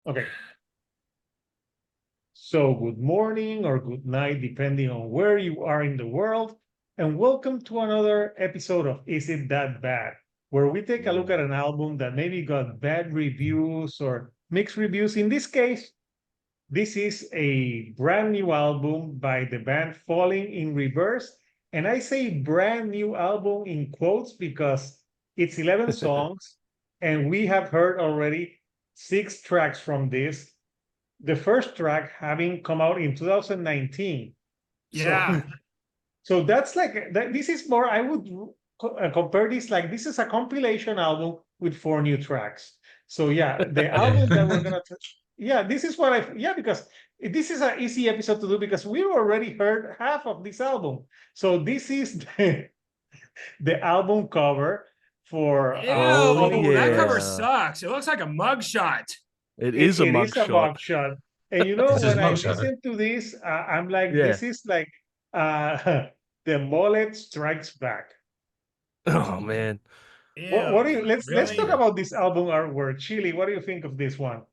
Okay. So good morning or good night, depending on where you are in the world. And welcome to another episode of Is It That Bad? Where we take a look at an album that maybe got bad reviews or mixed reviews. In this case, this is a brand new album by the band Falling in Reverse. And I say brand new album in quotes because it's 11 songs and we have heard already 6 tracks from this. The first track having come out in 2019. Yeah. So that's like, this is more, I would compare this like, this is a compilation album with 4 new tracks. So yeah, the album that we're going to, this is what because this is an easy episode to do because we already heard half of this album. So this is the album cover for... That cover sucks. It looks like a mugshot. It is a mugshot. And you know, when I listen to this, I'm like, this is like the mullet strikes back. Oh man. What do you let's talk about this album artwork. Chili, what do you think of this one?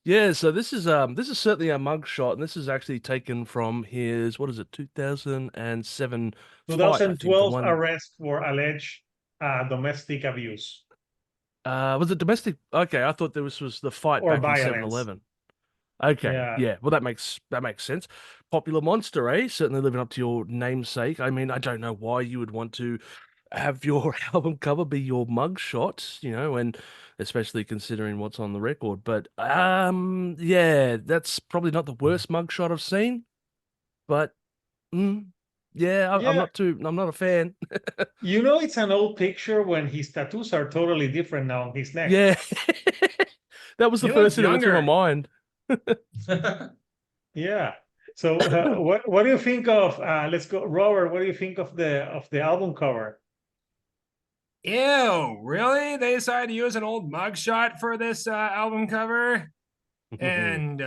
Yeah, so this is certainly a mugshot, and this is actually taken from his 2007 2012 arrest for alleged domestic abuse. Was it domestic? Okay, I thought this was the fight or back violence. in 7-11. Okay, yeah. Well, that makes sense. Popular monster, eh? Certainly living up to your namesake. I mean, I don't know why you would want to have your album cover be your mugshot, and especially considering what's on the record. But yeah, that's probably not the worst mugshot I've seen. But I'm not a fan. It's an old picture when his tattoos are totally different now on his neck. Yeah. That was the first thing that went through my mind. Yeah. So what do you think of let's go, Robert, what do you think of the album cover? Ew, really? They decided to use an old mugshot for this album cover? And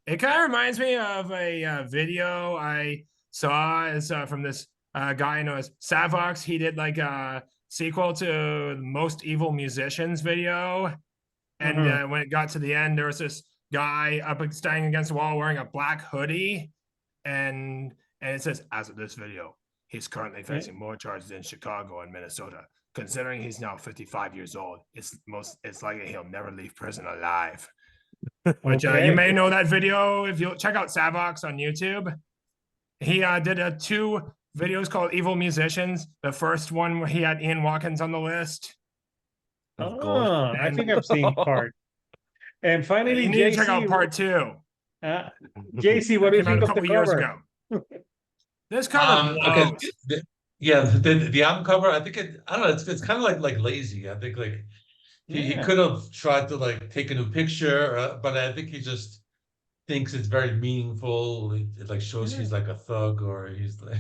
it kind of reminds me of a video I saw. It's from this guy known as Savox. He did like a sequel to the Most Evil Musicians video. And when it got to the end, there was this guy up standing against the wall wearing a black hoodie. And it says, as of this video, he's currently facing more charges in Chicago and Minnesota. Considering he's now 55 years old, it's likely he'll never leave prison alive. Which you may know that video if you check out Savox on YouTube. He did 2 videos called Evil Musicians. The first one where he had Ian Watkins on the list. Oh, God. I think I've seen part. And finally, you need to check out part 2. JC, what do you think of the cover? Years ago. This cover blows. The album cover, I think I don't know, it's kind of like lazy. I think like he could have tried to like take a new picture, but I think he just thinks it's very meaningful. It like shows he's like a thug or he's like,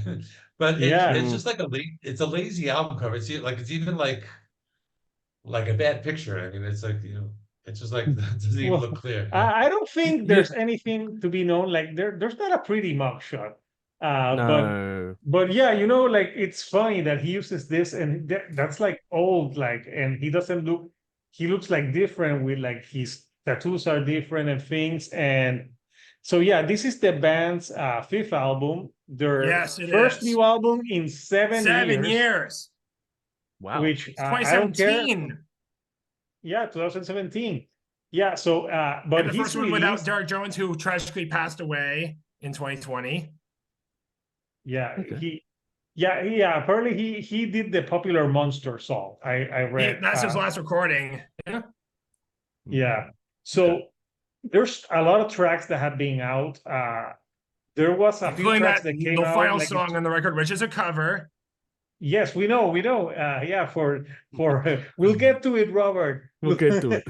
but it's just like it's a lazy album cover. It's even like a bad picture. I mean, it's like, it's just like, it doesn't even look clear. I don't think there's anything to be known. Like there's not a pretty mugshot. No. But yeah, like it's funny that he uses this and that's like old, like, and he looks like different with like his tattoos are different and things. And so, yeah, this is the band's 5th album, their first new album in 7 years. Wow. Which 2017. Yeah, 2017. Yeah, so but and the first one without Derek Jones, who tragically passed away in 2020. Yeah, apparently he did the Popular Monster song. I read that's his last recording. Yeah. So there's a lot of tracks that have been out. There was a few tracks that came out. The final song on the record, which is a cover. Yes, we know. For we'll get to it, Robert. We'll get to it.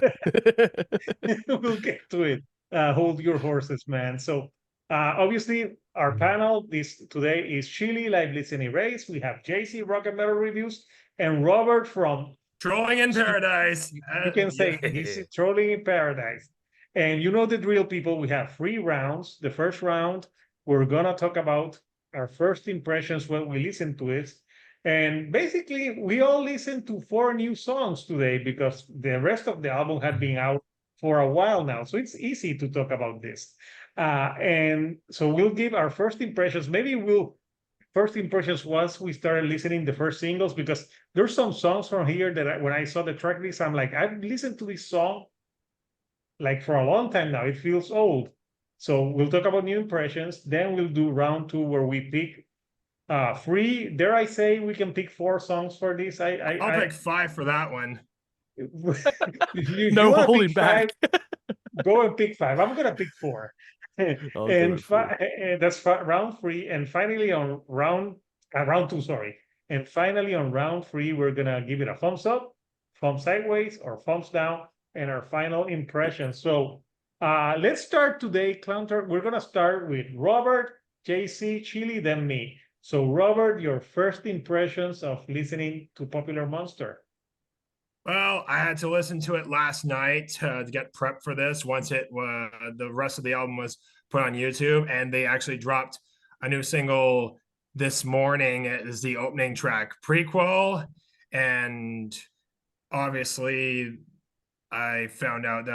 We'll get to it. Hold your horses, man. So obviously our panel today is Chili, Live Listening Race. We have JC, Rock and Metal Reviews, and Robert from Trolling in Paradise. You can say he's Trolling in Paradise. And you know the drill, people. We have 3 rounds. The first round, we're gonna talk about our first impressions when we listen to it. And basically, we all listened to 4 new songs today because the rest of the album had been out for a while now, so it's easy to talk about this. And so we'll give our first impressions. Maybe first impressions once we started listening the first singles, because there's some songs from here that when I saw the track list, I'm like, I've listened to this song like for a long time now. It feels old. So we'll talk about new impressions. Then we'll do round 2 where we pick 3. Dare I say we can pick 4 songs for this? I'll pick 5 for that one. No holding back. 5, go and pick 5. I'm gonna pick 4. And that's round 3. And finally on round 2, sorry. And finally on round 3, we're gonna give it a thumbs up, thumbs sideways, or thumbs down, and our final impression. So let's start today, Clownter. We're gonna start with Robert, JC, Chili, then me. So Robert, your first impressions of listening to Popular Monster. Well, I had to listen to it last night to get prepped for this. Once the rest of the album was put on YouTube, and they actually dropped a new single this morning. It is the opening track, Prequel, and obviously I found out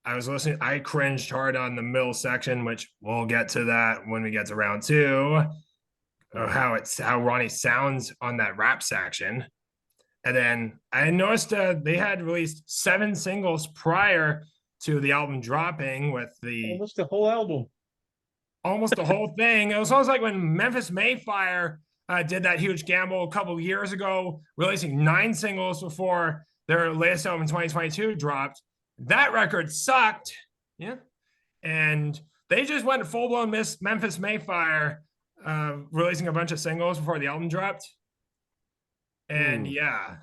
I was listening. I cringed hard on the middle section, which we'll get to that when we get to round 2. How Ronnie sounds on that rap section. And then I noticed they had released 7 singles prior to the album dropping, with almost the whole album. Almost the whole thing. It was almost like when Memphis Mayfire did that huge gamble a couple of years ago, releasing 9 singles before their latest album in 2022 dropped. That record sucked. Yeah. And they just went full-blown Memphis Mayfire, releasing a bunch of singles before the album dropped. And yeah,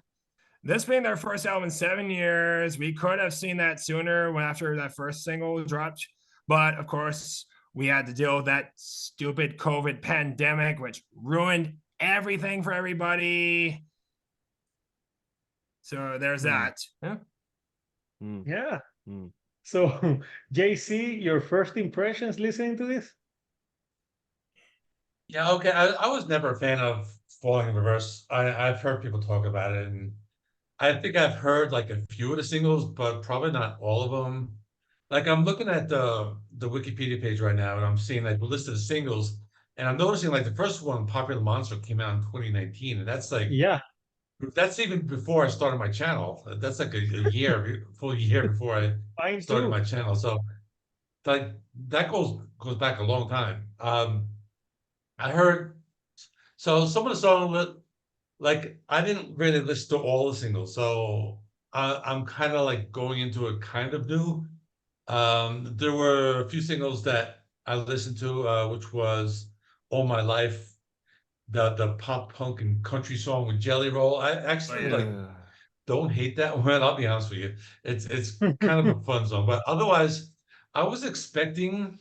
this being their first album in 7 years, we could have seen that sooner after that first single dropped. But of course, we had to deal with that stupid COVID pandemic, which ruined everything for everybody. So there's that. Yeah. Yeah. So, JC, your first impressions listening to this? Yeah, okay. I was never a fan of Falling in Reverse. I've heard people talk about it, and I think I've heard like a few of the singles, but probably not all of them. Like I'm looking at the Wikipedia page right now, and I'm seeing like the list of the singles, and I'm noticing like the first one, Popular Monster, came out in 2019, and that's like, yeah, that's even before I started my channel. That's like a full year before I started my channel. So like that goes back a long time. I heard some of the songs, like I didn't really listen to all the singles, so I'm kind of like going into it kind of new. There were a few singles that I listened to, which was All My Life, the pop punk and country song with Jelly Roll. I actually don't hate that one. I'll be honest with you. It's kind of a fun song, but otherwise I was expecting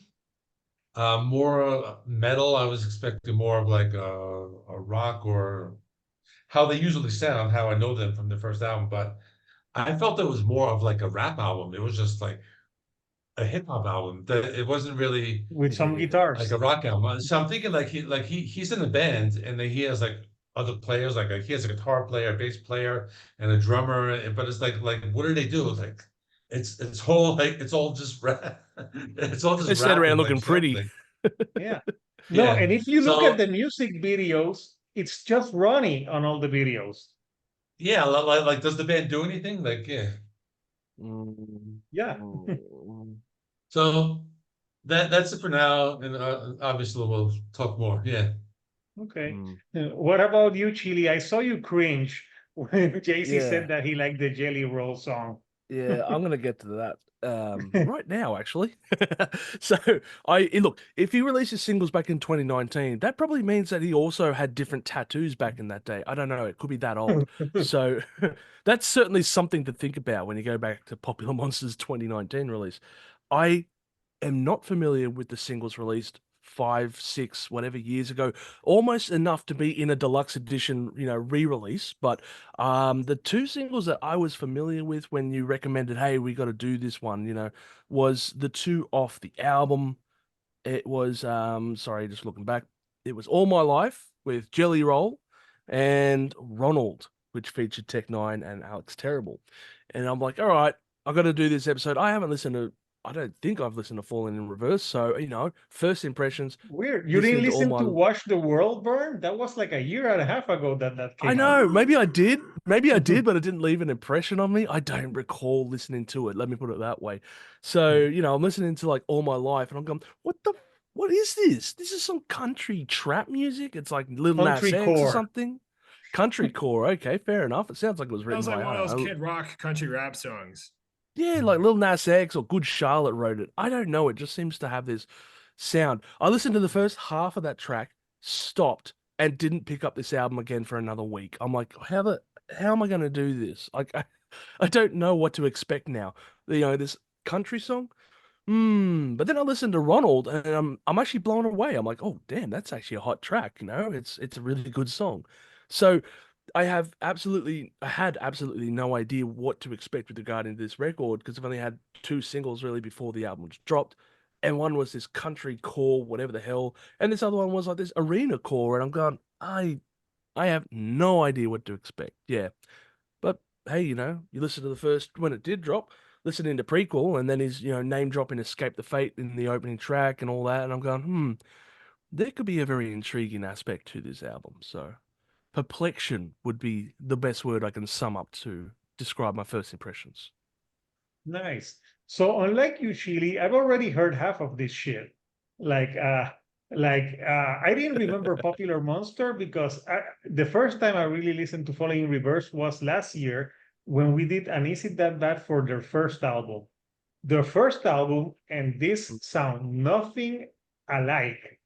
more metal. I was expecting more of like a rock, or how they usually sound, how I know them from the first album, but I felt it was more of like a rap album. It was just like a hip hop album. It wasn't really with some guitars, like a rock album. So I'm thinking like he's in a band, and then he has like other players, like he has a guitar player, a bass player, and a drummer. But it's like what do they do? Like it's all just rap. It's all just they sat around looking pretty. Yeah. No, yeah. And if you look at the music videos, it's just Ronnie on all the videos. Yeah, like does the band do anything? Like yeah. So that's it for now, and obviously we'll talk more. Yeah. Okay. What about you, Chili? I saw you cringe when JC said that he liked the Jelly Roll song. Yeah, I'm gonna get to that right now, actually. So look, if he releases singles back in 2019, that probably means that he also had different tattoos back in that day. I don't know, it could be that old. So that's certainly something to think about when you go back to Popular Monster's 2019 release. I am not familiar with the singles released 5, 6, whatever years ago, almost enough to be in a deluxe edition, re-release. But the 2 singles that I was familiar with when you recommended, hey, we got to do this one, was the 2 off the album. It was, sorry, just looking back, it was All My Life with Jelly Roll and Ronald, which featured Tech N9ne and Alex Terrible. And I'm like, all right, I got to do this episode. I haven't listened to. I don't think I've listened to Falling in Reverse. So first impressions. Weird. You didn't Listening to all listen to my. Watch the World Burn? That was like a year and a half ago that I came know. out. Maybe I did. Maybe I did, but it didn't leave an impression on me. I don't recall listening to it. Let me put it that way. So I'm listening to like All My Life, and I'm going, What is this? This is some country trap music. It's like Lil Nas Country X or core. something. Country core. Okay, fair enough. It sounds like it was written Sounds like by one of those I Kid Rock country rap songs. Yeah, like Lil Nas X or Good Charlotte wrote it. I don't know. It just seems to have this sound. I listened to the first half of that track, stopped, and didn't pick up this album again for another week. I'm like, how am I going to do this? Like, I don't know what to expect now. This country song. But then I listened to Ronald, and I'm actually blown away. I'm like, oh damn, that's actually a hot track. It's a really good song. So I had absolutely no idea what to expect with regard to this record because I've only had two singles really before the album was dropped, and one was this country core, whatever the hell, and this other one was like this arena core, and I'm going, I have no idea what to expect. Yeah, but hey, you listen to the first when it did drop, listening to Prequel, and then his name dropping Escape the Fate in the opening track and all that, and I'm going, there could be a very intriguing aspect to this album. So. Perplexion would be the best word I can sum up to describe my first impressions. Nice. So unlike you, Chili, I've already heard half of this shit. I didn't remember Popular Monster because the first time I really listened to Falling in Reverse was last year when we did an Is It That Bad for their first album. Their first album and this sound nothing alike.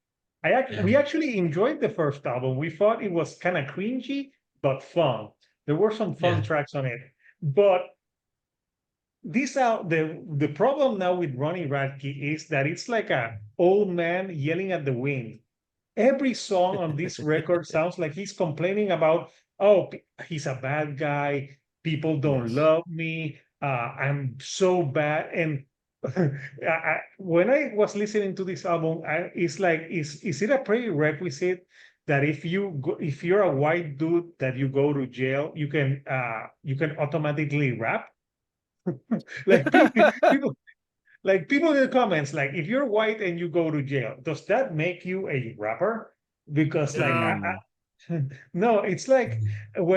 We actually enjoyed the first album. We thought it was kind of cringy, but fun. There were some fun tracks on it. But the problem now with Ronnie Radke is that it's like an old man yelling at the wind. Every song on this record sounds like he's complaining about, oh, he's a bad guy. People don't love me. I'm so bad. And when I was listening to this album, it's like, is it a prerequisite that if you're a white dude that you go to jail, you can automatically rap? Like people in the comments, like if you're white and you go to jail, does that make you a rapper? Because no, it's like I've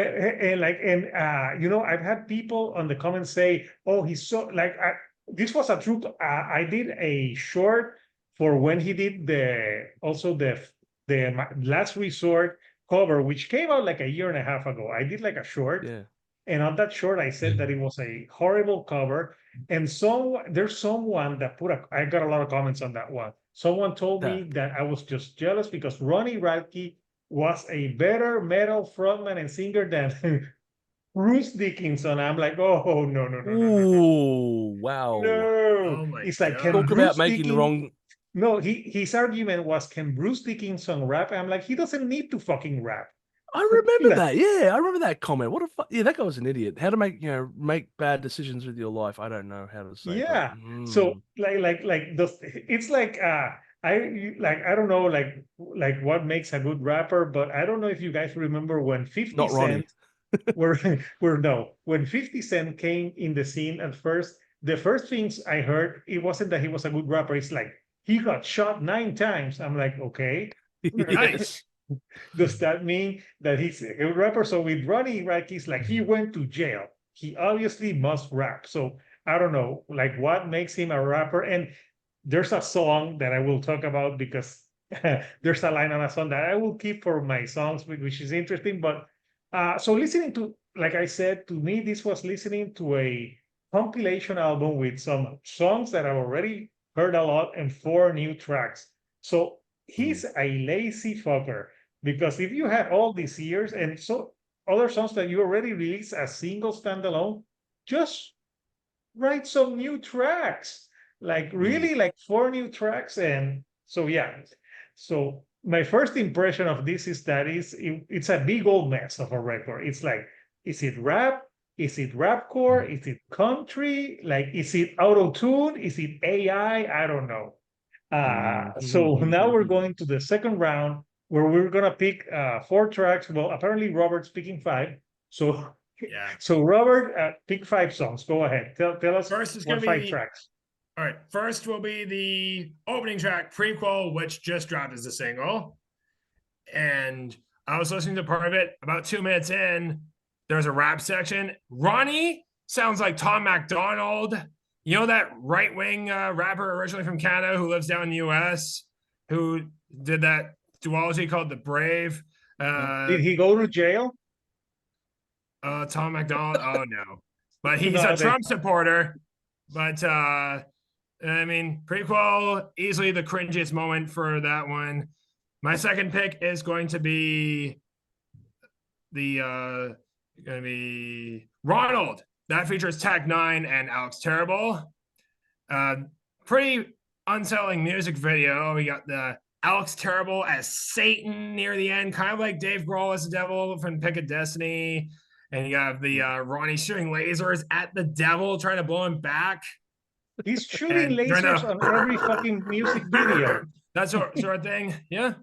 had people on the comments say, oh, he's so like this was a true. I did a short for when he did the Last Resort cover, which came out like a year and a half ago. I did like a short, and on that short, I said that it was a horrible cover. And there's someone that I got a lot of comments on that one. Someone told me that I was just jealous because Ronnie Radke was a better metal frontman and singer than Bruce Dickinson. I'm like, oh no. Ooh, wow. No. Oh It's like, God. Talk about making wrong. No, his argument was, can Bruce Dickinson rap? I'm like, he doesn't need to fucking rap. I remember that. Yeah, I remember that comment. What a yeah, that guy was an idiot. How to make bad decisions with your life? I don't know how to say. Yeah. But, So it's like I don't know like what makes a good rapper, but I don't know if you guys remember when 50 Not Ronnie. Cent when 50 Cent came in the scene at first, the first things I heard, it wasn't that he was a good rapper. It's like he got shot 9 times. I'm like, okay. Nice. Does that mean that he's a good rapper? So with Ronnie Radke's like he went to jail. He obviously must rap. So I don't know, like what makes him a rapper. And there's a song that I will talk about because there's a line on a song that I will keep for my songs, which is interesting. But so listening to, like I said, to me, this was listening to a compilation album with some songs that I've already heard a lot and 4 new tracks. So he's a lazy fucker. Because if you had all these years and so other songs that you already released as single standalone, just write some new tracks. Like really like 4 new tracks. And so yeah. So my first impression of this is that it's a big old mess of a record. It's like, is it rap? Is it rapcore? Is it country? Like, is it auto-tune? Is it AI? I don't know. So now we're going to the second round, where we're gonna pick 4 tracks. Well, apparently Robert's picking 5. So Yeah. So Robert, pick 5 songs. Go ahead. Tell us First is what gonna 5 be tracks. all right. First will be the opening track, Prequel, which just dropped as a single. And I was listening to part of it. About 2 minutes in, there's a rap section. Ronnie sounds like Tom MacDonald. You know that right-wing rapper originally from Canada who lives down in the U.S. who did that duology called The Brave. Did he go to jail? Tom MacDonald? Oh, no. But he's No, a Trump supporter. But, I mean, Prequel, easily the cringiest moment for that one. My second pick is going to be Ronald. That features Tech N9ne and Alex Terrible. Pretty unsettling music video. We got the Alex Terrible as Satan near the end, kind of like Dave Grohl as the devil from Pick of Destiny. And you have the Ronnie shooting lasers at the devil, trying to blow him back. He's shooting lasers on every fucking music video. That sort of thing. Yeah.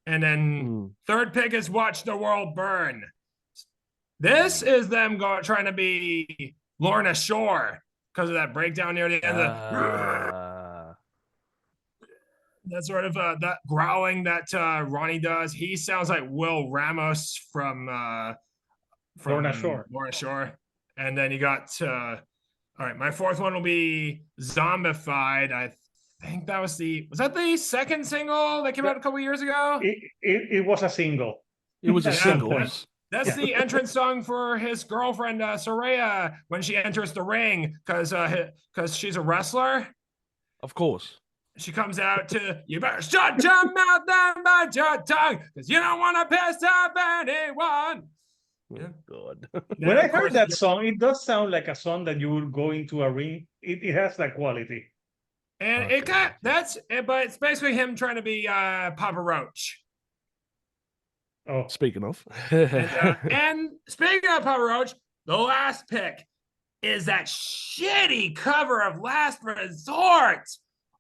And then third pick is Watch the World Burn. This is them trying to be Lorna Shore because of that breakdown near the end. That sort of that growling that Ronnie does. He sounds like Will Ramos from Lorna Shore. Lorna Shore. And then you got all right, my fourth one will be Zombified. I think that was the second single that came out a couple years ago? It was a single. It was a single. That's the entrance song for his girlfriend Soraya when she enters the ring because she's a wrestler. Of course. She comes out to, you better shut your mouth and bite your tongue because you don't want to piss off anyone. Yeah. God. When I heard that song, it does sound like a song that you would go into a ring. It has that quality. And but it's basically him trying to be Papa Roach. Oh, speaking of, and speaking of Papa Roach, the last pick is that shitty cover of Last Resort.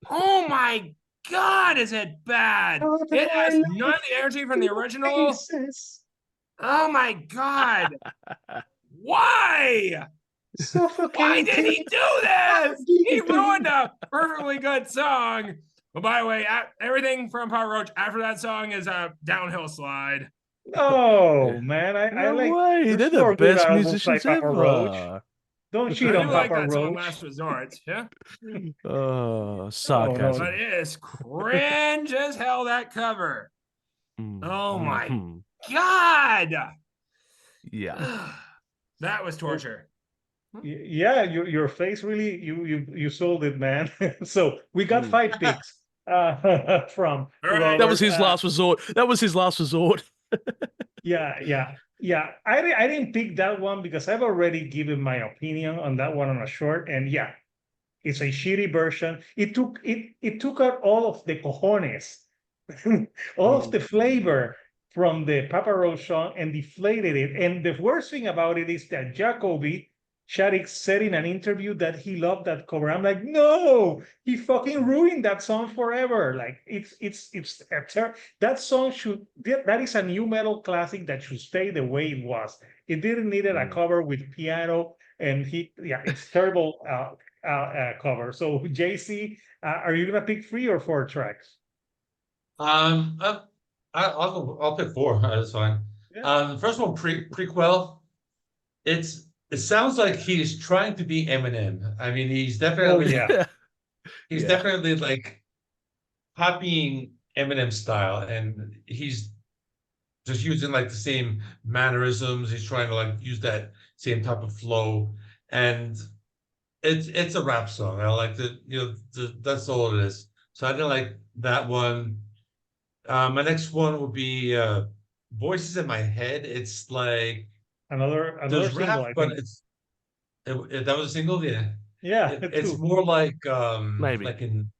Oh my God, is it bad? It has none of the energy from the original. Faces. Oh my God. Why? Why did he do this? He ruined a perfectly good song. But by the way, everything from Papa Roach after that song is a downhill slide. Oh man, I like. Way. They're the best musicians like ever. Roach. Don't cheat on like Papa that Roach. song, Last Resort, yeah. Sarcasm. But it is cringe as hell, that cover. Oh my God. Yeah. That was torture. Yeah, your face really you sold it, man. So we got 5 picks from Right. That was his last resort. That was his last resort. Yeah. I didn't pick that one because I've already given my opinion on that one on a short, and yeah, it's a shitty version. It took out all of the cojones, all of the flavor from the Papa Roach song and deflated it. And the worst thing about it is that Jacoby Shadik said in an interview that he loved that cover. I'm like, no, he fucking ruined that song forever. Like that song that is a new metal classic that should stay the way it was. It didn't need a cover with piano, and it's terrible cover. So JC, are you gonna pick 3 or 4 tracks? I'll pick 4. That's fine. Yeah. The first one, Prequel. It sounds like he's trying to be Eminem. I mean, he's definitely definitely like copying Eminem style, and he's just using like the same mannerisms. He's trying to like use that same type of flow, and it's a rap song. I like that's all it is. So I didn't like that one. My next one would be Voices in My Head. It's like another single, rap, but that was a single, it's more like maybe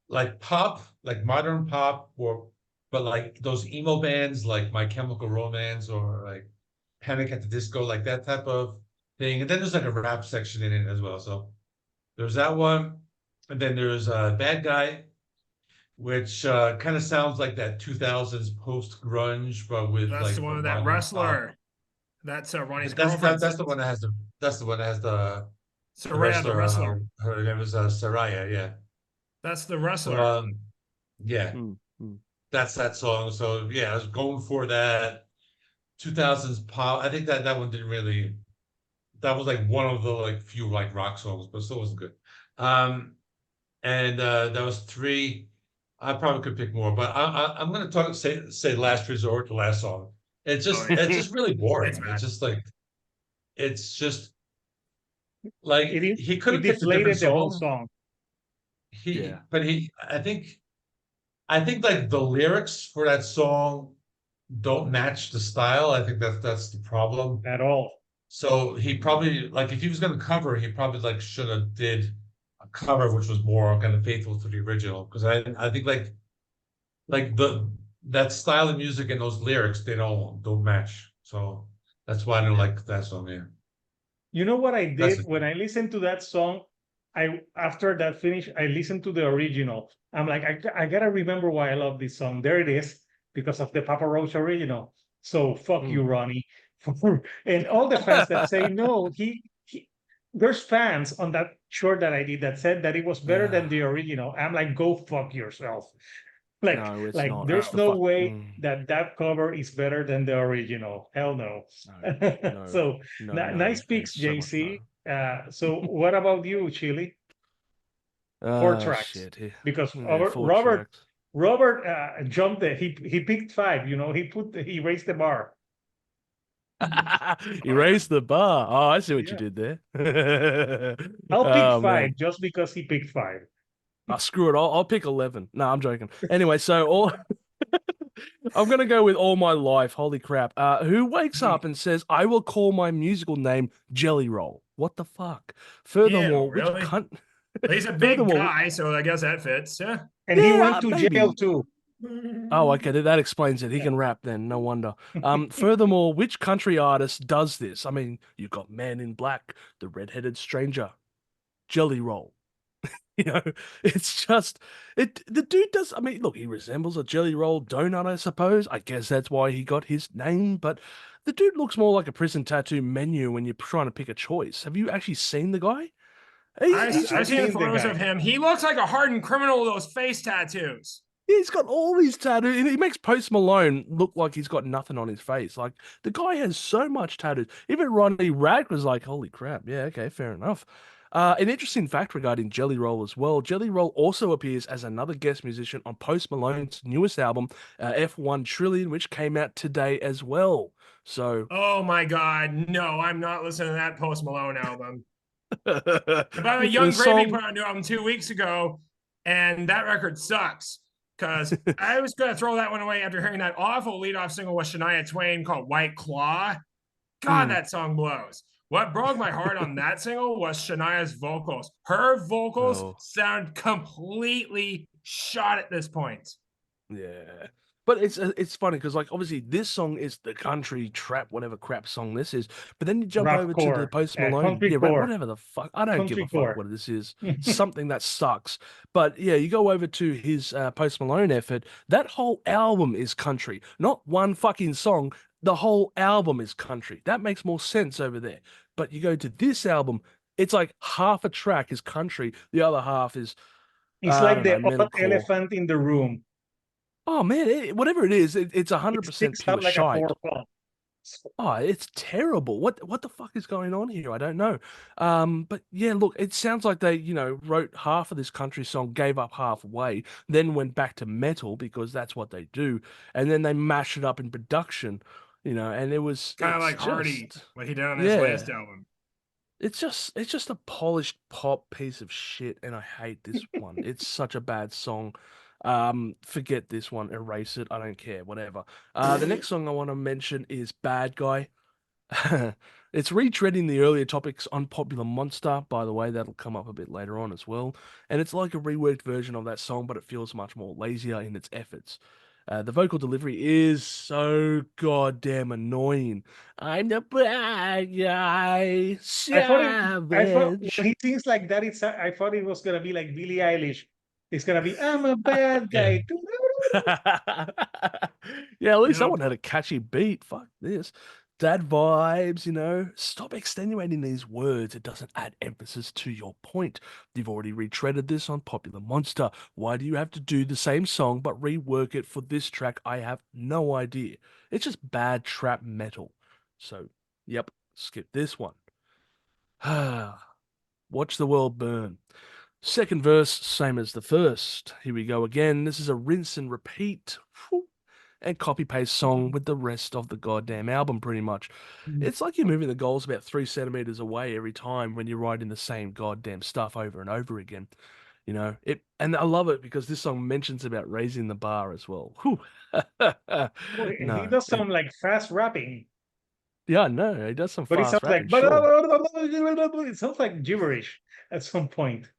like pop, like modern pop, but like those emo bands like My Chemical Romance or like Panic at the Disco, like that type of thing. And then there's like a rap section in it as well. So there's that one, and then there's Bad Guy, which kind of sounds like that 2000s post grunge, but with that's the one with that wrestler. That's Ronnie's That's girlfriend. that's the one that has the Saraya, wrestler. the wrestler. Her name is Saraya. Yeah. That's the So wrestler. yeah, that's that song. So yeah, I was going for that 2000s pop. I think that one didn't really. That was like one of the like few like rock songs, but still wasn't good. And that was three. I probably could pick more, but I'm gonna say Last Resort, the last song. It's just really boring. It's just like it's just like he could have picked a different deflated the whole song. song. I think like the lyrics for that song don't match the style. I think that's the problem. At all. So he probably like if he was gonna cover, he probably like should have did a cover which was more kind of faithful to the original. Because I think like that style of music and those lyrics, they don't match. So that's why I don't like that song. Yeah. You know what I That's did it. when I listened to that song? After that finish, I listened to the original. I'm like, I gotta remember why I love this song. There it is, because of the Papa Roach original. So fuck you, Ronnie. And all the fans that say no, there's fans on that short that I did that said that it was better than the original. I'm like, go fuck yourself. Like, No, it's like not. there's It's the no fuck- way that cover is better than the original. Hell no. No, So no, nice and picks, so much JC. So what about you, Chili? no. 4 tracks. Shit. Yeah. Because Yeah, 4 Robert tracks. jumped it. He picked 5. You know, he raised the bar. He raised the bar. Oh, I see what you Yeah. did there. I'll pick Oh, 5 man. just because he picked 5. Oh, screw it. I'll pick 11. No, I'm joking. Anyway, so I'm gonna go with All My Life. Holy crap. Who wakes up and says, I will call my musical name Jelly Roll? What the fuck? Furthermore, really? which cunt? He's a big Furthermore, guy, so I guess that fits. Yeah. And he Yeah, went to maybe. jail too. Oh, okay. That explains it. He can rap then. No wonder. Furthermore, which country artist does this? I mean, you've got Man in Black, The Red-Headed Stranger, Jelly Roll. You know, it's just the dude does. I mean, look, he resembles a Jelly Roll donut, I suppose. I guess that's why he got his name. But the dude looks more like a prison tattoo menu when you're trying to pick a choice. Have you actually seen the guy? I've seen photos of him. He looks like a hardened criminal with those face tattoos. He's got all these tattoos. He makes Post Malone look like he's got nothing on his face. Like, the guy has so much tattoos. Even Ronnie Rag was like, holy crap. Yeah, okay, fair enough. An interesting fact regarding Jelly Roll as well. Jelly Roll also appears as another guest musician on Post Malone's newest album, F1 Trillion, which came out today as well. So, oh my God, no, I'm not listening to that Post Malone album. By the way, Young Gravy put out a new album 2 weeks ago, and that record sucks. Because I was going to throw that one away after hearing that awful leadoff single with Shania Twain called White Claw. God, that song blows. What broke my heart on that single was Shania's vocals. Her vocals sound completely shot at this point. Yeah. But it's funny because, like, obviously this song is the country trap, whatever crap song this is. But then you jump over to the Post Malone, whatever the fuck. I don't give a fuck what this is. Something that sucks. But yeah, you go over to his Post Malone effort. That whole album is country, not one fucking song. The whole album is country. That makes more sense over there. But you go to this album, it's like half a track is country, the other half is. It's like the odd elephant in the room. Oh man, whatever it is, it's 100% pure like shite. Oh, it's terrible. What the fuck is going on here? I don't know. But yeah, look, it sounds like they, wrote half of this country song, gave up halfway, then went back to metal because that's what they do, and then they mashed it up in production, and it was kind of like Hardy, what he did on his latest album. It's just a polished pop piece of shit, and I hate this one. It's such a bad song. Forget this one, erase it, I don't care, whatever. The next song I want to mention is Bad Guy. It's retreading the earlier topics on Popular Monster, by the way, that'll come up a bit later on as well. And it's like a reworked version of that song, but it feels much more lazier in its efforts. The vocal delivery is so goddamn annoying. I'm the bad guy. I thought when he sings like that, I thought it was gonna be like Billie Eilish. It's gonna be I'm a bad guy. Yeah, at least that one had a catchy beat. Fuck this. dad vibes, you know. Stop extenuating these words. It doesn't add emphasis to your point. You've already retreaded this on Popular Monster. Why do you have to do the same song but rework it for this track? I have no idea. It's just bad trap metal. So, yep, skip this one. Watch the world burn. Second verse, same as the first. Here we go again. This is a rinse and repeat and copy paste song with the rest of the goddamn album, pretty much. It's like you're moving the goals about 3 centimeters away every time when you're writing the same goddamn stuff over and over again. You know, and I love it because this song mentions about raising the bar as well. He does some like fast rapping. Yeah, no, he does some but fast rapping, it sounds like gibberish at some point.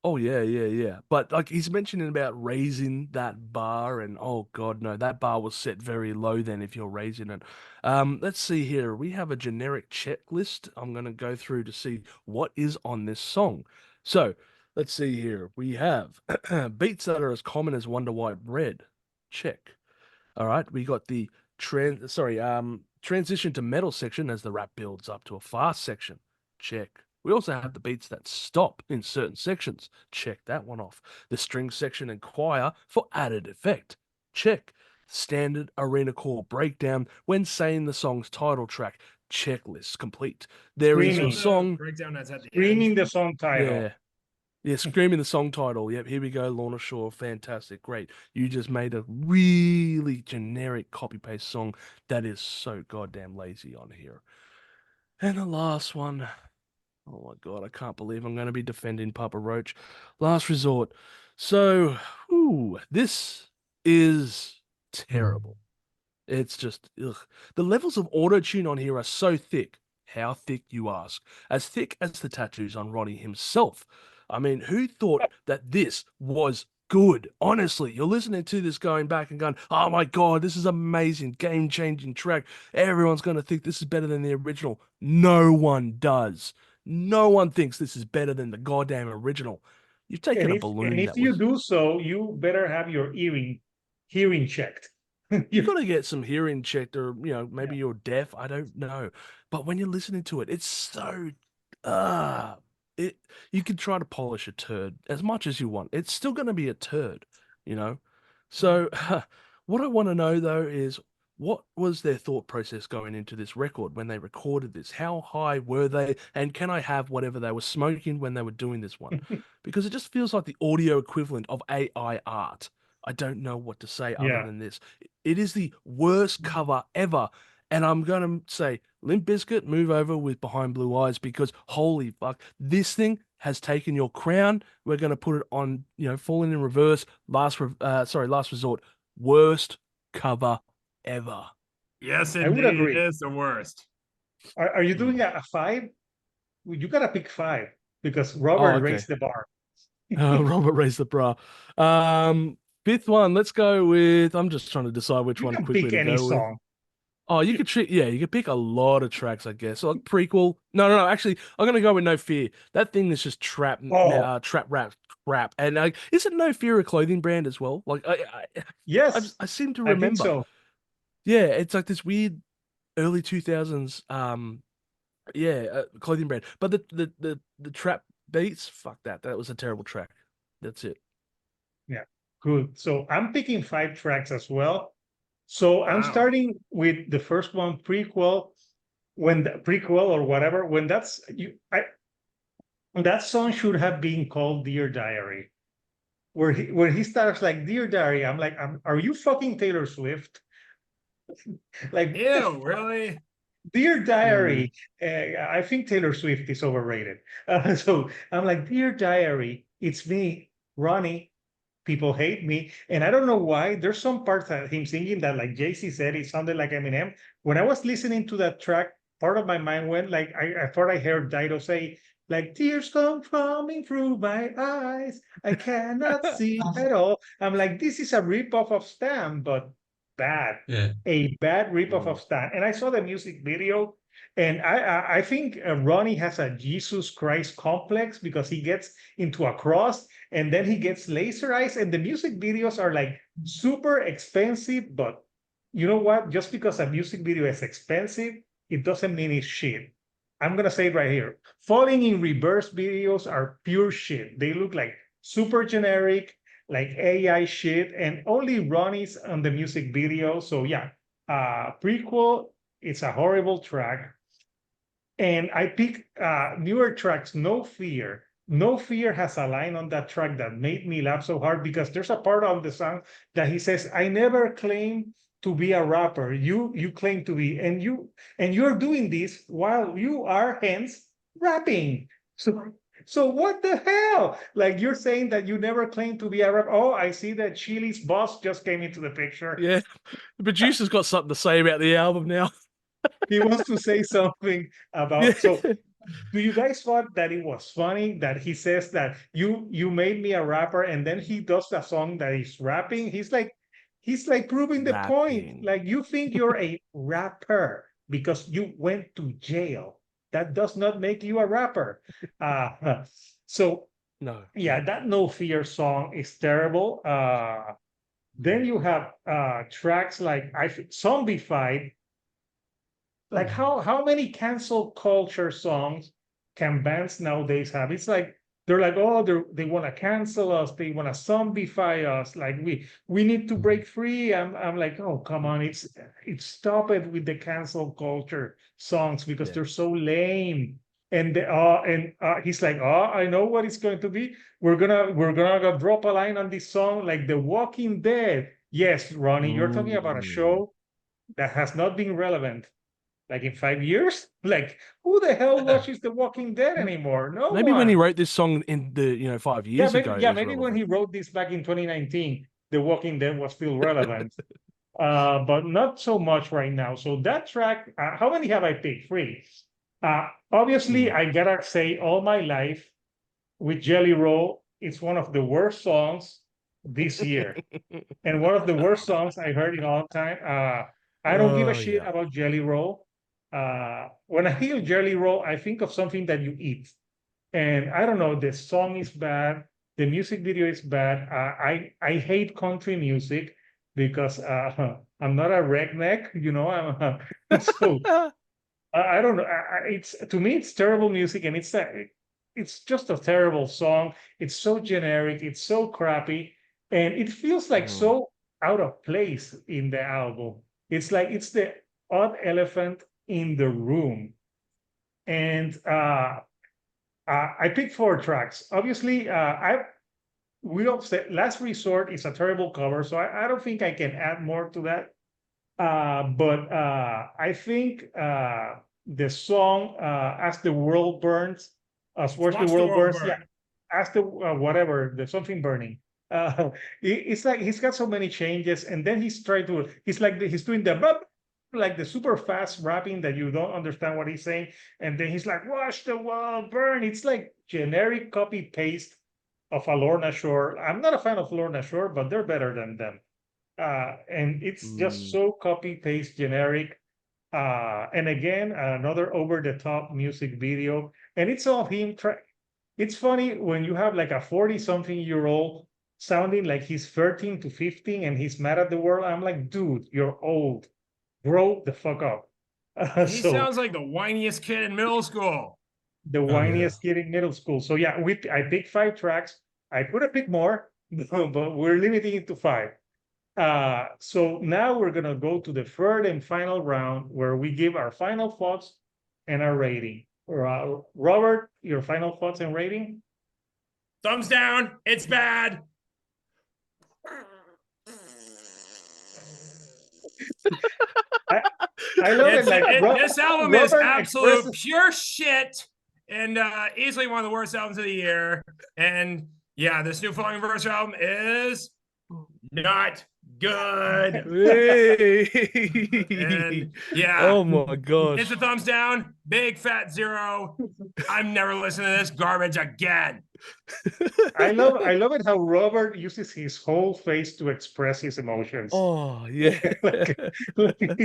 Oh yeah. But like he's mentioning about raising that bar, and oh god, no, that bar was set very low then if you're raising it. Let's see here. We have a generic checklist I'm gonna go through to see what is on this song. So let's see here. We have beats that are as common as Wonder White Bread. Check. All right, we got the transition to metal section as the rap builds up to a fast section. Check. We also have the beats that stop in certain sections. Check that one off. The string section and choir for added effect. Check. Standard arena core breakdown when saying the song's title track. Checklist complete. There is your song. Breakdown that's at the Screaming end. the song title. Yeah, screaming the song title. Yep, here we go, Lorna Shore. Fantastic, great. You just made a really generic copy-paste song that is so goddamn lazy on here. And the last one. Oh my god, I can't believe I'm going to be defending Papa Roach. Last Resort. So, this is terrible. It's just, ugh. The levels of auto-tune on here are so thick. How thick, you ask? As thick as the tattoos on Ronnie himself. I mean, who thought that this was good? Honestly, you're listening to this going back and going, oh my god, this is amazing, game-changing track. Everyone's going to think this is better than the original. No one does. No one thinks this is better than the goddamn original. You've taken a balloon. And if you do so, you better have your hearing checked. You've got to get some hearing checked, or maybe you're deaf. I don't know. But when you're listening to it, it's so you can try to polish a turd as much as you want. It's still going to be a turd, So what I want to know though is, what was their thought process going into this record when they recorded this? How high were they? And can I have whatever they were smoking when they were doing this one? Because it just feels like the audio equivalent of AI art. I don't know what to say other than this. It is the worst cover ever. And I'm going to say, Limp Bizkit, move over with Behind Blue Eyes, because holy fuck, this thing has taken your crown. We're going to put it on, Falling in Reverse, Last Resort, worst cover ever. Yes, indeed. I would agree. It is the worst. Are you doing a 5? You got to pick 5 because Robert raised the bar. Robert raised the bar. Fifth one, let's go with, I'm just trying to decide which one quickly to go with. Song. Oh, you could pick a lot of tracks, I guess. Like Prequel. No. Actually, I'm gonna go with No Fear. That thing is just trap rap crap. And isn't No Fear a clothing brand as well? Like, yes, I seem to remember. I think so. Yeah, it's like this weird early 2000s, clothing brand. But the trap beats, fuck that. That was a terrible track. That's it. Yeah, good. So I'm picking 5 tracks as well. So I'm starting with the first one, Prequel. When the Prequel or whatever, when that song should have been called Dear Diary, where he starts like Dear Diary. I'm like, are you fucking Taylor Swift? Like, ew, really? Dear Diary. I think Taylor Swift is overrated. So I'm like, Dear Diary, it's me, Ronnie. People hate me, and I don't know why. There's some parts that him singing that, like JC said, it sounded like Eminem. When I was listening to that track, part of my mind went like, I thought I heard Dido say, like, tears come coming through my eyes, I cannot see at all. I'm like, this is a ripoff of Stan, but bad. Yeah. A bad ripoff of Stan. And I saw the music video, and I think Ronnie has a Jesus Christ complex because he gets into a cross and then he gets laser eyes, and the music videos are like super expensive but you know what? Just because a music video is expensive, it doesn't mean it's shit. I'm gonna say it right here. Falling in Reverse videos are pure shit. They look like super generic, like AI shit, and only Ronnie's on the music video. So yeah, Prequel, it's a horrible track. And I pick newer tracks, No Fear. No Fear has a line on that track that made me laugh so hard because there's a part of the song that he says, I never claimed to be a rapper. You claim to be, and you're doing this while you are hence rapping. So what the hell? Like you're saying that you never claimed to be a rapper. Oh, I see that Chili's boss just came into the picture. Yeah, the producer's got something to say about the album now. He wants to say something about so. Do you guys thought that it was funny that he says that you made me a rapper and then he does a song that is rapping? He's like proving the point. Like you think you're a rapper because you went to jail. That does not make you a rapper. So No. yeah, that No Fear song is terrible. Then you have tracks like Zombified. Like how many cancel culture songs can bands nowadays have? It's like they're like, oh, they want to cancel us, they want to zombify us, like we need to break free. I'm like, oh, come on, it's stop it with the cancel culture songs because they're so lame. And he's like, oh, I know what it's going to be. We're gonna go drop a line on this song like The Walking Dead. Yes, Ronnie, you're talking about a show that has not been relevant like in 5 years. Like who the hell watches The Walking Dead anymore? No Maybe one. when he wrote this song in the 5 years ago. Yeah, maybe when he wrote this back in 2019, The Walking Dead was still relevant. But not so much right now. So that track, how many have I picked? 3. Obviously, I gotta say, All My Life with Jelly Roll, it's one of the worst songs this year. And one of the worst songs I heard in a long time. I don't give a shit about Jelly Roll. When I hear Jelly Roll, I think of something that you eat. And I don't know, the song is bad. The music video is bad. I hate country music because I'm not a redneck, you know. So I don't know. It's to me, it's terrible music, and it's just a terrible song. It's so generic. It's so crappy, and it feels like so out of place in the album. It's like it's the odd elephant in the room, and I picked 4 tracks. Obviously, we don't say Last Resort is a terrible cover, so I don't think I can add more to that. But I think the song As the World Burns, Watch the World Burns, yeah, As the whatever, the something burning. It's like he's got so many changes, and then he's doing like the super fast rapping that you don't understand what he's saying, and then he's like, watch the world burn. It's like generic copy paste of a Lorna Shore. I'm not a fan of Lorna Shore, but they're better than them. And it's just so copy paste generic. And again, another over the top music video, and it's all him. It's funny when you have like a 40-something-year-old sounding like he's 13 to 15 and he's mad at the world. I'm like, dude, you're old. Grow the fuck up. He sounds like the whiniest kid in middle school. The whiniest kid in middle school. So yeah, I picked 5 tracks. I could have picked more, but we're limiting it to 5. So now we're gonna go to the third and final round where we give our final thoughts and our rating. Robert, your final thoughts and rating? Thumbs down. It's bad. I love it. Like this album is absolute pure shit, and easily one of the worst albums of the year. And yeah, this new Falling Reverse album is not good. And yeah, oh my gosh, it's a thumbs down, big fat 0. I'm never listening to this garbage again. I love it how Robert uses his whole face to express his emotions. Oh yeah.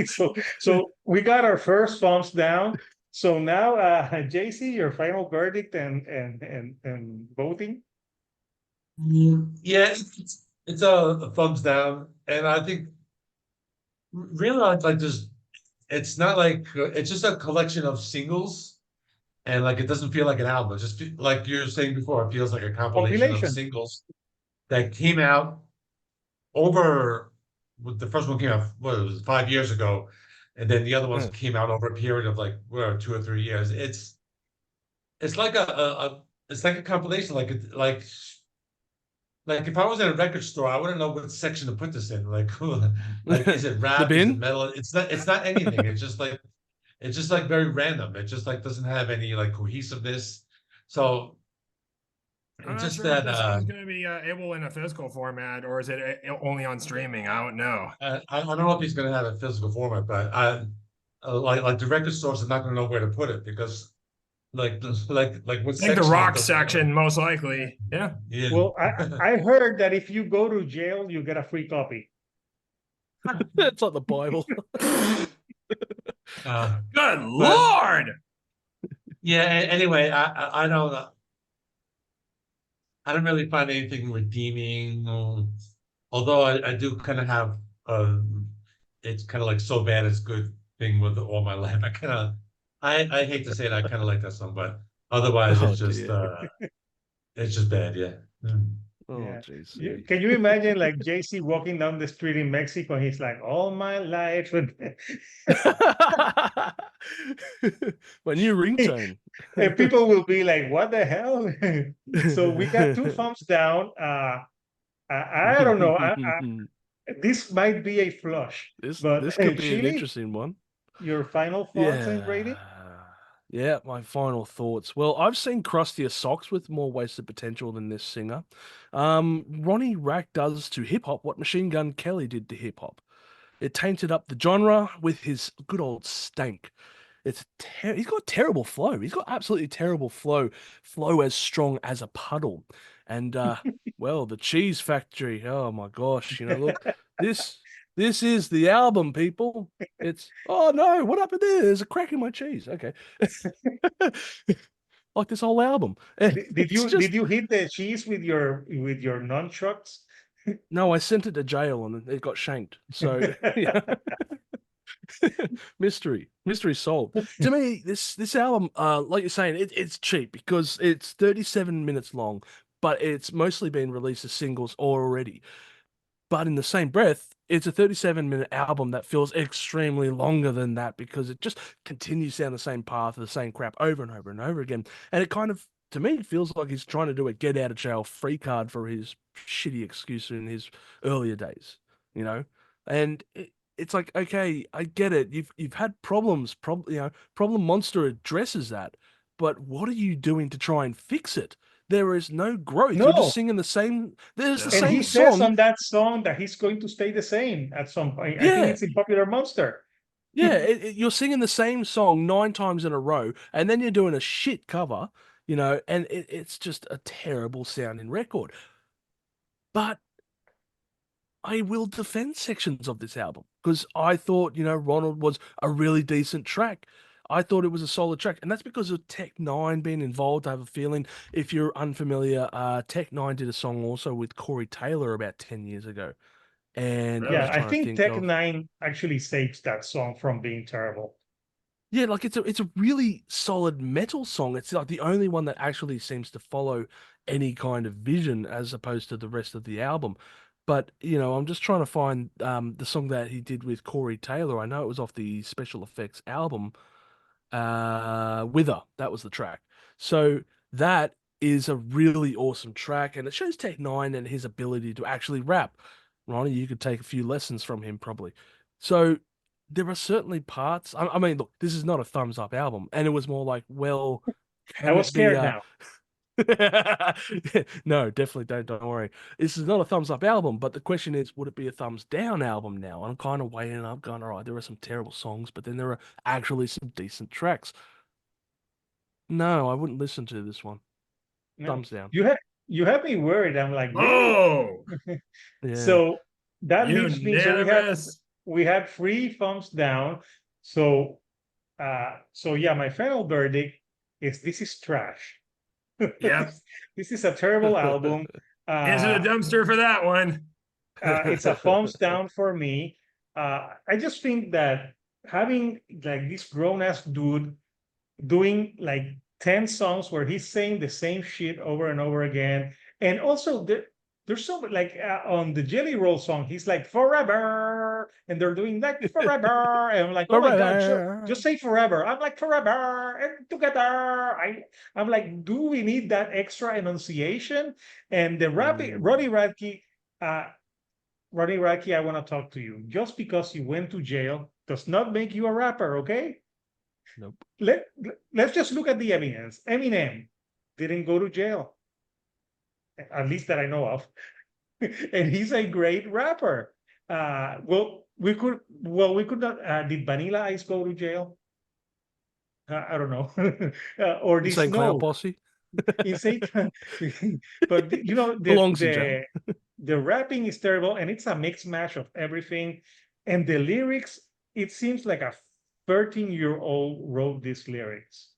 So we got our first thumbs down. So now JC, your final verdict and voting. Yeah, it's a thumbs down, and I think really like just it's not like it's just a collection of singles, and like it doesn't feel like an album. It just like you were saying before, it feels like a compilation of Compilation. singles that came out over. The first one came out what it was 5 years ago, and then the other ones Mm. came out over a period of like 2 or 3 years. It's like it's like a compilation, like if I was in a record store, I wouldn't know what section to put this in. Like, like is it The rap? Is it bin? metal? It's not anything. It's just like very random. It just like doesn't have any like cohesiveness. So I'm it's not just sure if that this one's going to be able in a physical format, or is it only on streaming? I don't know. I don't know if he's gonna have a physical format, but I like the record stores are not gonna know where to put it because like what I think the section it rock doesn't know. section, most likely. Yeah. Yeah. Well, I heard that if you go to jail, you get a free copy. It's like the Bible. Uh, Good Lord. yeah. Anyway, I don't really find anything redeeming. Although I do kind of have it's kind of like so bad it's good thing with All My Life. I hate to say it, I kind of like that song, but otherwise Oh dear. it's just bad. Yeah. Mm. Oh Yeah. jeez. Can you imagine like JC walking down the street in Mexico and he's like, all my life. My new ringtone. And people will be like, what the hell? So we got 2 thumbs down. I don't know. This might be a flush. But this could be an Chile, interesting one. your final thoughts and rating? Yeah, my final thoughts. Well, I've seen Crustier Socks with more wasted potential than this singer. Ronnie Rack does to hip hop what Machine Gun Kelly did to hip hop. It tainted up the genre with his good old stank. He's got terrible flow. He's got absolutely terrible flow. Flow as strong as a puddle. And well, the Cheese Factory. Oh my gosh! Look, this is the album, people. It's oh no, what happened there? There's a crack in my cheese. Okay, like this whole album. Did you hit the cheese with your nunchucks? No, I sent it to jail and it got shanked. So yeah. mystery solved. To me, this album, like you're saying, it's cheap because it's 37 minutes long, but it's mostly been released as singles already. But in the same breath, it's a 37-minute album that feels extremely longer than that because it just continues down the same path of the same crap over and over and over again. And it kind of, to me, feels like he's trying to do a get out of jail free card for his shitty excuse in his earlier days, And it's like, okay, I get it. You've had problems. Problem Monster addresses that, but what are you doing to try and fix it? There is no growth. No. You're just singing the same. There's the And same he says song. on that song that he's going to stay the same at some point. Yeah. I think it's in Popular Monster. Yeah, you're singing the same song 9 times in a row, and then you're doing a shit cover, and it's just a terrible sounding record. But I will defend sections of this album because I thought, Ronald was a really decent track. I thought it was a solid track, and that's because of Tech N9ne being involved. I have a feeling, if you're unfamiliar, Tech N9ne did a song also with Corey Taylor about 10 years ago. And yeah, I think Tech of... N9ne actually saves that song from being terrible. Yeah, like it's a really solid metal song. It's like the only one that actually seems to follow any kind of vision as opposed to the rest of the album. But, I'm just trying to find the song that he did with Corey Taylor. I know it was off the Special Effects album. Wither, that was the track. So that is a really awesome track, and it shows Tech N9ne and his ability to actually rap. Ronnie, you could take a few lessons from him probably. So there are certainly parts. I mean, look, this is not a thumbs up album, and it was more like, well, I was scared now. No, definitely don't worry. This is not a thumbs up album, but the question is, would it be a thumbs down album now? I'm kind of weighing up, going, all right, there are some terrible songs, but then there are actually some decent tracks. No, I wouldn't listen to this one. No. Thumbs down. You have me worried. I'm like, oh. Yeah. So that leaves me. So we had 3 thumbs down. So yeah, my final verdict is this is trash. Yeah, this is a terrible album. Into the dumpster for that one. It's a thumbs down for me. I just think that having like this grown ass dude doing like 10 songs where he's saying the same shit over and over again, and also there's so like on the Jelly Roll song, he's like forever, and they're doing like forever, and I'm like, oh my god, just say forever. I'm like forever and together. I'm like, do we need that extra enunciation? And the rapping, Roddy Radke, I want to talk to you. Just because you went to jail does not make you a rapper, okay? Nope. Let's just look at the evidence. Eminem didn't go to jail, at least that I know of, and he's a great rapper. We could not. Did Vanilla Ice go to jail? I don't know. Or did Insane Clown Posse. Insane, but you know the rapping is terrible, and it's a mixed match of everything. And the lyrics, it seems like a 13-year-old wrote these lyrics.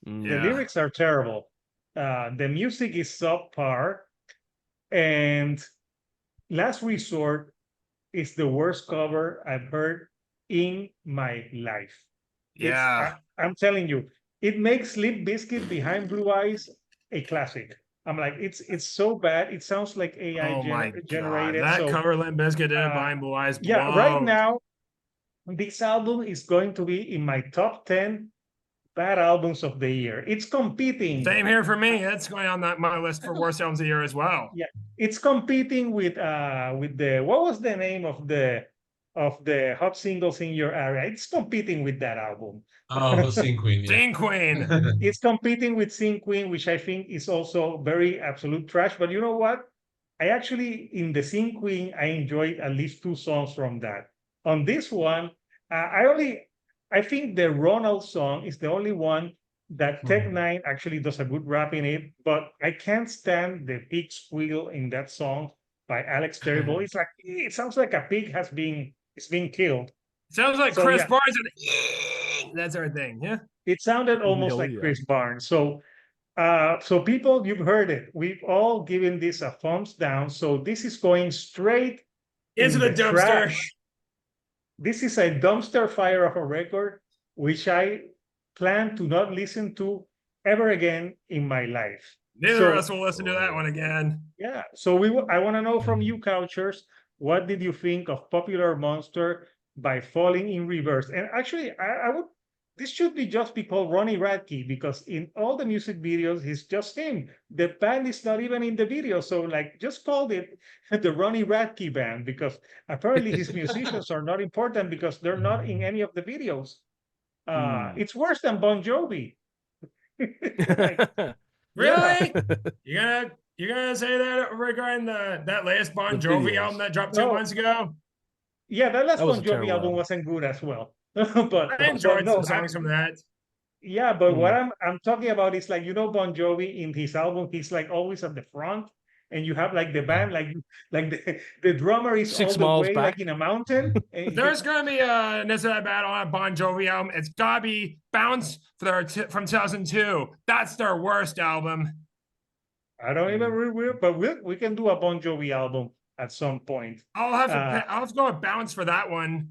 The lyrics are terrible. The music is subpar, and Last Resort is the worst cover I've heard in my life. Yeah. I'm telling you, it makes Limp Bizkit Behind Blue Eyes a classic. I'm like, it's so bad. It sounds like AI generated. That cover Limp Bizkit did Behind Blue Eyes. Yeah, right now, this album is going to be in my top 10 bad albums of the year. It's competing. Same here for me. It's going on my list for worst albums of the year as well. Yeah, it's competing with the, what was the name of the hot singles in your area? It's competing with that album. Oh, Sing Queen. Yeah. Sing Queen. It's competing with Sing Queen, which I think is also very absolute trash. But you know what? I actually, in the Sing Queen, I enjoyed at least 2 songs from that. On this one, I think the Ronald song is the only one that Tech N9ne actually does a good rap in it, but I can't stand the pig squeal in that song by Alex Terrible. It's like, it sounds like a pig is being killed. Sounds like Chris Barnes and that sort of thing. Yeah. It sounded almost like Chris Barnes. So people, you've heard it. We've all given this a thumbs down. So this is going straight into the dumpster. Trash. This is a dumpster fire of a record, which I plan to not listen to ever again in my life. Neither of us will listen to that one again. Yeah. So I want to know from you, Couchers, what did you think of Popular Monster by Falling in Reverse? And actually, this should just be called Ronnie Radke, because in all the music videos, he's just him. The band is not even in the video. So like, just call it the Ronnie Radke Band, because apparently his musicians are not important because they're not in any of the videos. It's worse than Bon Jovi. Really? You're gonna say that regarding that latest Bon Jovi album that dropped 2 months ago? Yeah, that last Bon Jovi album wasn't good as well. But I enjoyed some songs from that. Yeah, but what I'm talking about is, like, you know, Bon Jovi in his album, he's like always at the front, and you have like the band, like the drummer is 6 all the miles way back. like in a mountain. There's gonna be a This That Bad on a Bon Jovi album. It's gotta be Bounce from 2002. That's their worst album. I don't even remember, but we can do a Bon Jovi album at some point. I'll have to go with Bounce for that one.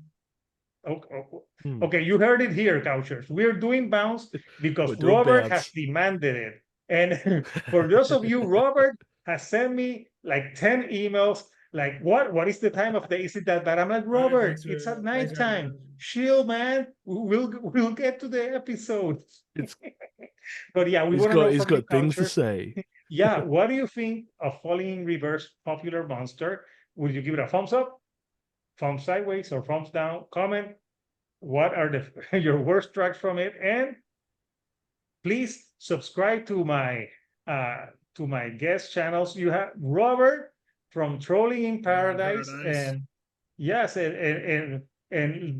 Okay, you heard it here, Couchers. We're doing Bounce because Robert has demanded it. And for those of you, Robert has sent me like 10 emails, like, what is the time of day? Is it that bad? I'm like, Robert, it's at nighttime. Chill, man. We'll get to the episode. But yeah, he's got things to say. Yeah, what do you think of Falling in Reverse, Popular Monster? Would you give it a thumbs up, thumbs sideways, or thumbs down? Comment. What are your worst tracks from it? And please subscribe to my guest channels. You have Robert from Trolling in Paradise, and yes, and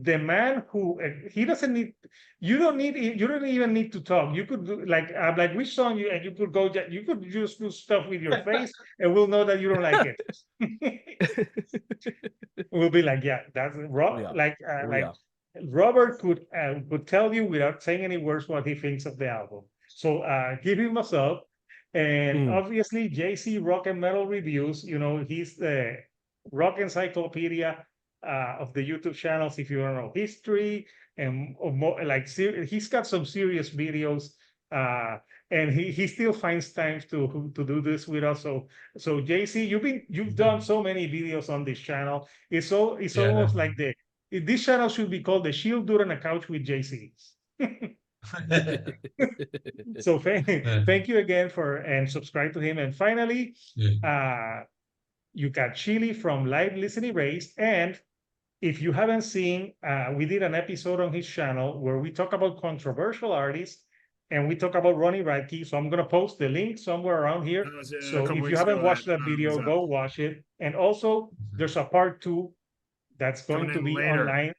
the man who he doesn't need. You don't even need to talk. You could do like which song you could go. You could just do stuff with your face, and we'll know that you don't like it. We'll be like, yeah, that's Robert could tell you without saying any words what he thinks of the album. So give him a sub. And obviously, JC Rock and Metal Reviews, you know, he's the rock encyclopedia of the YouTube channels if you want to know history and more, like he's got some serious videos. And he still finds time to do this with us. So JC, you've done so many videos on this channel. It's almost like this channel should be called the Shield Dude on a Couch with JC. So thank you again and subscribe to him. And finally, you got Chili from Live Listening Race. And if you haven't seen, we did an episode on his channel where we talk about controversial artists. And we talk about Ronnie Radke, so I'm going to post the link somewhere around here. So if you haven't watched that video, go watch it. And also, there's a part 2 that's going to be online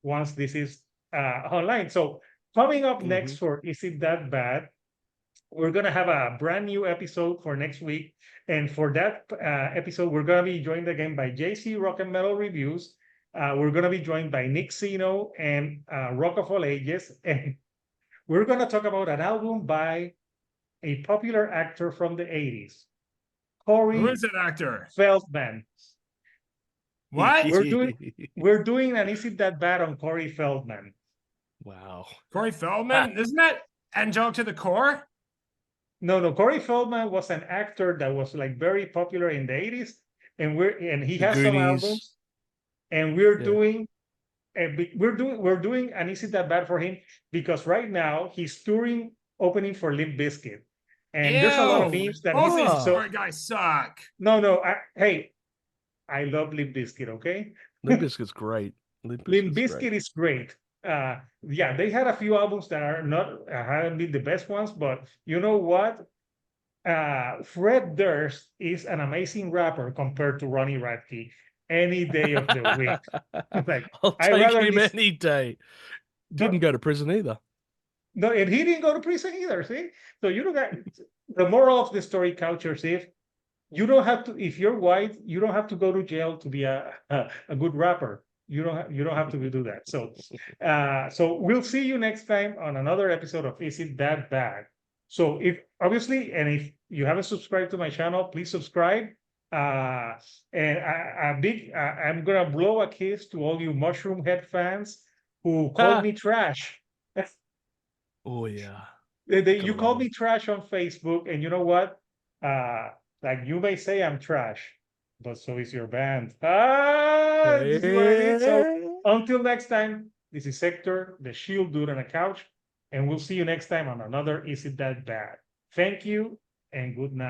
once this is online. So coming up next for Is It That Bad? We're going to have a brand new episode for next week. And for that episode, we're going to be joined again by JC Rock and Metal Reviews. We're going to be joined by Nick Zeno and Rock of All Ages. And we're going to talk about an album by a popular actor from the 80s, Corey. Who is that actor? Feldman. What? We're doing an Is It That Bad on Corey Feldman. Wow. Corey Feldman? Isn't that Angelic to the Core? No. Corey Feldman was an actor that was like very popular in the 80s, and he has some albums, and we're doing an Is It That Bad for him because right now he's touring opening for Limp Bizkit. And there's a lot of memes that sorry guys suck. No, I love Limp Bizkit, okay? Limp Bizkit's great. Limp Bizkit is great. Yeah, they had a few albums that haven't been the best ones, but you know what? Fred Durst is an amazing rapper compared to Ronnie Radke. Any day of the week. Like, I'll take him any day. Didn't go to prison either. No, and he didn't go to prison either, see? So you don't got the moral of the story, Couchers, if you're white, you don't have to go to jail to be a good rapper. You don't have to do that. So we'll see you next time on another episode of Is It That Bad? So if you haven't subscribed to my channel, please subscribe. And I'm gonna blow a kiss to all you Mushroom Head fans who called me trash. Oh yeah, you called me trash on Facebook, and you know what? Like you may say I'm trash, but so is your band. This is what I mean. So until next time, this is Hector, the Shield Dude on a Couch, and we'll see you next time on another Is It That Bad? Thank you and good night.